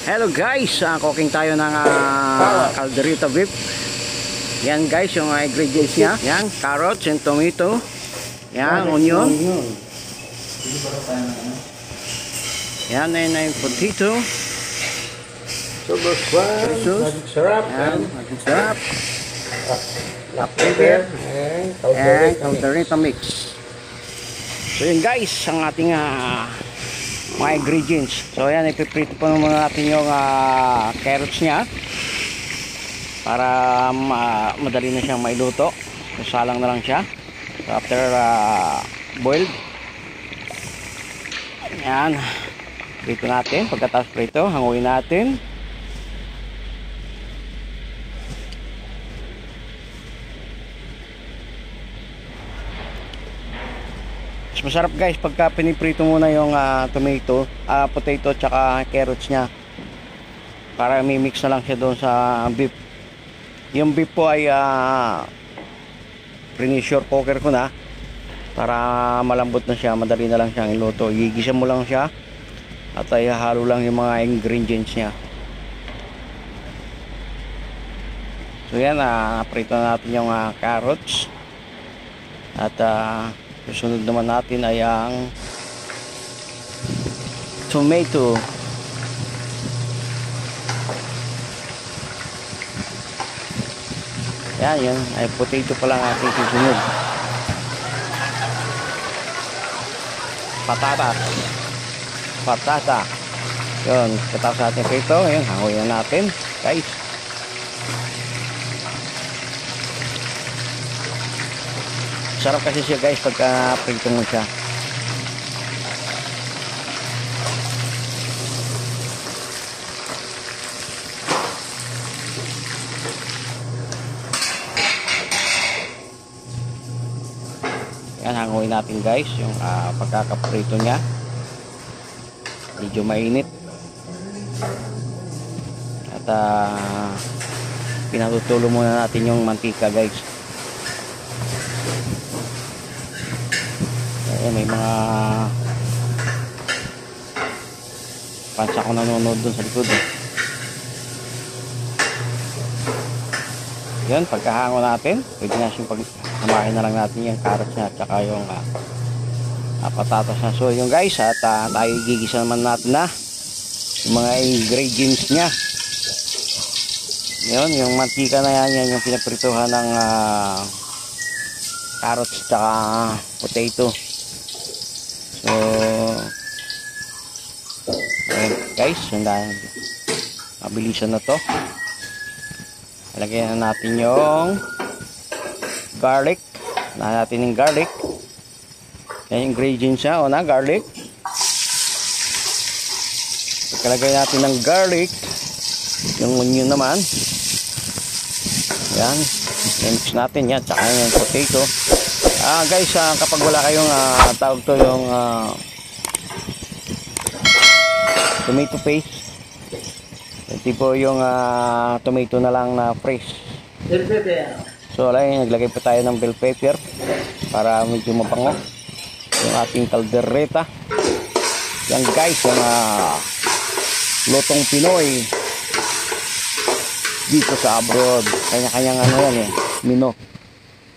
Hello guys, cooking tayo ng calderita beef. Yan guys, yung ingredients niya. Yan, carrots and tomato. Yan, onion. Yan, and potato. Super squad, magic syrup, magic syrup, black pepper, and calderita mix. So yun guys, ang ating mga ingredients. So yan, ipiprito pa muna natin yung carrots niya para madali na siyang mailuto. Salang na lang siya. So after boiled, yan, prito natin. Pagkatapos prito, hanguin natin. Masarap guys pagka piniprito muna yung tomato, potato tsaka carrots nya, para mimix na lang siya doon sa beef. Yung beef po ay pressure cooker ko na para malambot na siya, madali na lang siyang iluto. Igisa mo lang siya at ay halo lang yung mga ingredients nya. So yan, prito na natin yung carrots at susunod naman natin ay ang tomato. Yan, yan ay potato pa lang ating susunod. Patata. Yun, katapos natin prito, yun, hanguin na natin guys. Sarap kasi siya guys pagka prito mo siya. Yan, hanguin natin guys yung pagkakaprito niya. Medyo mainit. At pinatutulo muna natin yung mantika guys. May mga pansa ko nanonood dun sa likod. Yan, pagkahango natin, pwede na siyang paghamahin na lang natin yung carrots niya at saka yung patatas na. So yung guys, at tayo gigisa naman natin na yung mga ingredients niya. Yun, yung mantika na yan yung pinaprituhan ng carrots at saka potato. So ayan guys, mabilisan na to. Lagyan na natin yung garlic. Natin yung garlic. Yan yung ingredients niya, o na garlic. Pagkalagay natin ng garlic, yung onion naman, yan, mix natin yan, tsaka yung potato. Guys, kapag wala kayong tawag to yung tomato paste, tipo yung tomato na lang na fresh. bell pepper. So naglagay pa tayo ng bell pepper para medyo mabango yung ating caldereta. Yan guys, yung lutong Pinoy dito sa abroad, kanya-kanyang yan menu.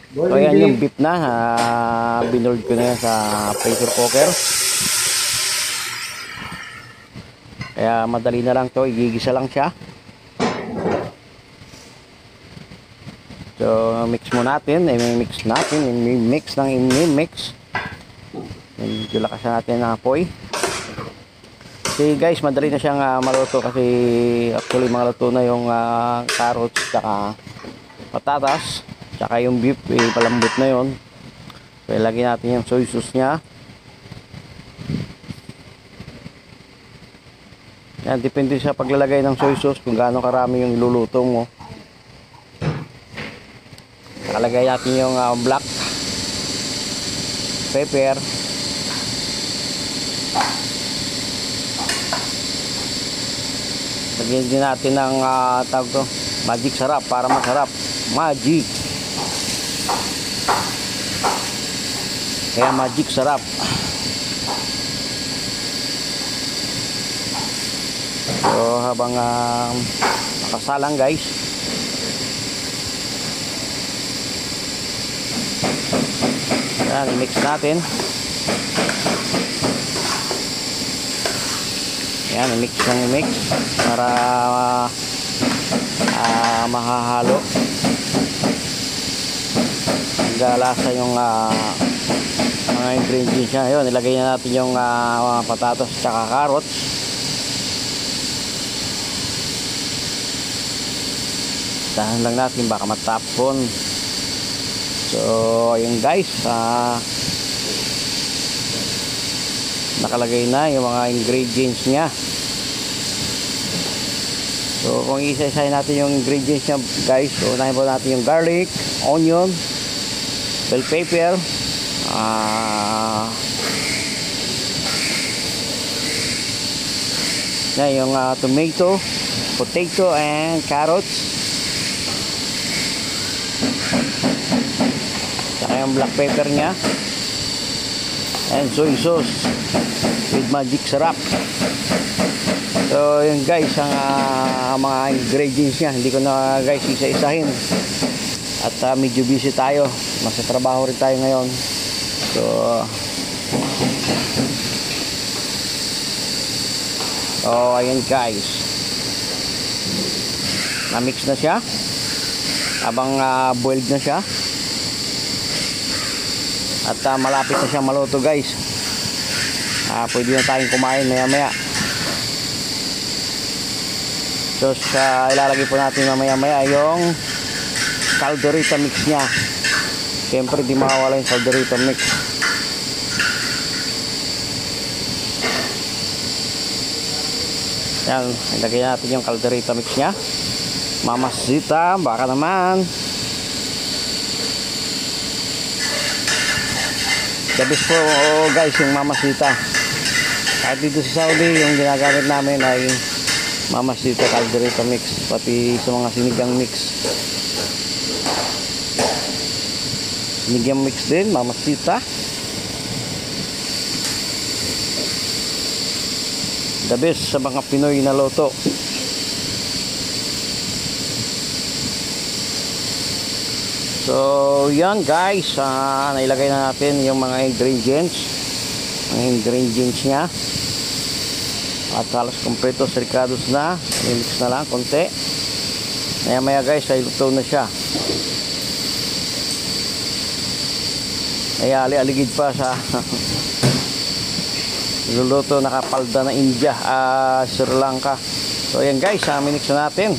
So ayan yung beef na, binold ko na yan sa pressure cooker. Kaya madali na lang to, igigisa lang siya. So mix mo natin, i-mix natin, i-mix. Medyo lakas natin ng apoy. Kasi guys, madali na siyang maluto kasi actually maluto na yung carrots tsaka patatas. Tsaka yung beef, palambot na yun. So, ilagay natin yung soy sauce nya. Yan, depende sa paglalagay ng soy sauce kung gaano karami yung iluluto mo. Nakalagay natin yung black pepper. Lagyan din natin ng tawag to, magic sarap para masarap. Magic. Kaya magic sarap. So habang nakasalang guys. Yan, i-mix natin. Yan, i-mix ng i-mix para mahahalo. Galasa yung mga ingredients niya. Ayun, nilagay na natin yung mga patatas at carrots. Dahan lang natin baka matapon. So ayun guys, nakalagay na yung mga ingredients niya. So kung isa-isahin natin yung ingredients niya guys, so unahin po natin yung garlic, onion, bell pepper, yung tomato, potato, and carrots. Saka yung black pepper nya, and soy sauce with magic syrup. So yun guys ang mga ingredients nya. Hindi ko na guys isa-isahin at medyo busy tayo, nasa trabaho rin tayo ngayon. So ayun guys, na-mix na siya habang boiled na siya at malapit na siya maluto guys. Pwede na tayong kumain maya maya. So ilalagay po natin mamaya maya yung calderita mix nya. Siyempre di mawawala yung calderita mix. Yan, ilagay natin yung calderita mix nya. Mamasita, baka naman. The best po guys yung mamasita. Kahit dito sa Saudi yung ginagamit namin ay mamasita calderita mix, pati sa mga sinigang mix. Sinigang mix din, mamasita. The best sa mga Pinoy na loto. So yan guys, nailagay na natin yung mga ingredients nya at halos kompleto sirkados na. I-mix na lang konti. Maya maya guys ay luto na siya. Ay ali-aligid pa sa luluto, nakapalda na India, Sri Lanka. So yan guys, minix na natin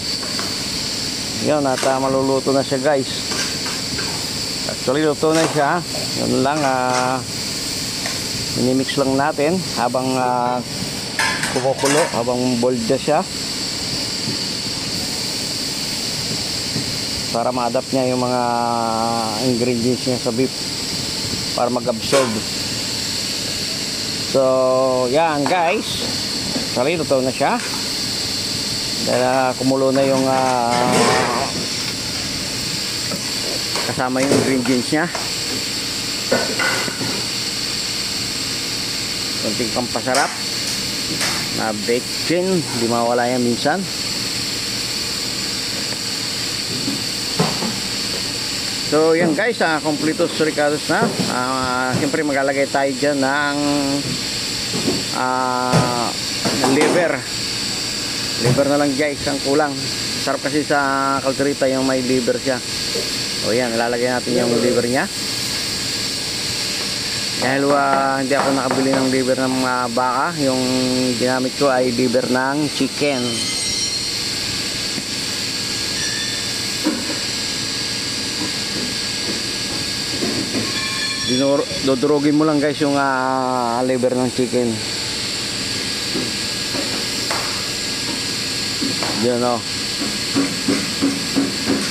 yun at maluluto na siya guys. Actually luto na siya. Yun lang, minimix lang natin habang kumukulo, habang boiled na siya, para ma-adapt niya yung mga ingredients niya sa beef para mag-absorb. So yan guys, actually luto na siya dahil kumulo na yung kasama yung ingredients niya. Konting pampasarap na bacon, di mawala yan minsan. So yan guys, kompleto suricados na. Siyempre maglalagay tayo dyan ng liver na lang guys, ang kulang. Sarap kasi sa calderita yung may liver siya. O yan, ilalagay natin yung liver nya. Dahil hindi ako nakabili ng liver ng baka, yung ginamit ko ay liver ng chicken. Dodurogin mo lang guys yung liver ng chicken. Yun o.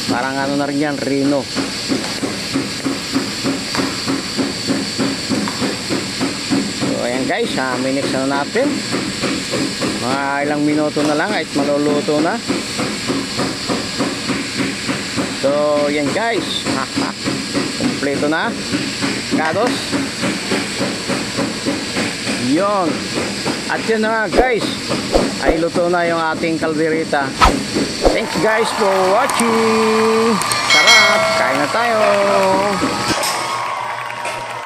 Parang ano na rin yan, rino. So ayan guys, minix na natin. Mga ilang minuto na lang at maluluto na. So yan guys, kompleto na. Kados. Yun. At yun na guys, ay luto na yung ating kaldereta. Thanks guys for watching. Sarap, kain na tayo.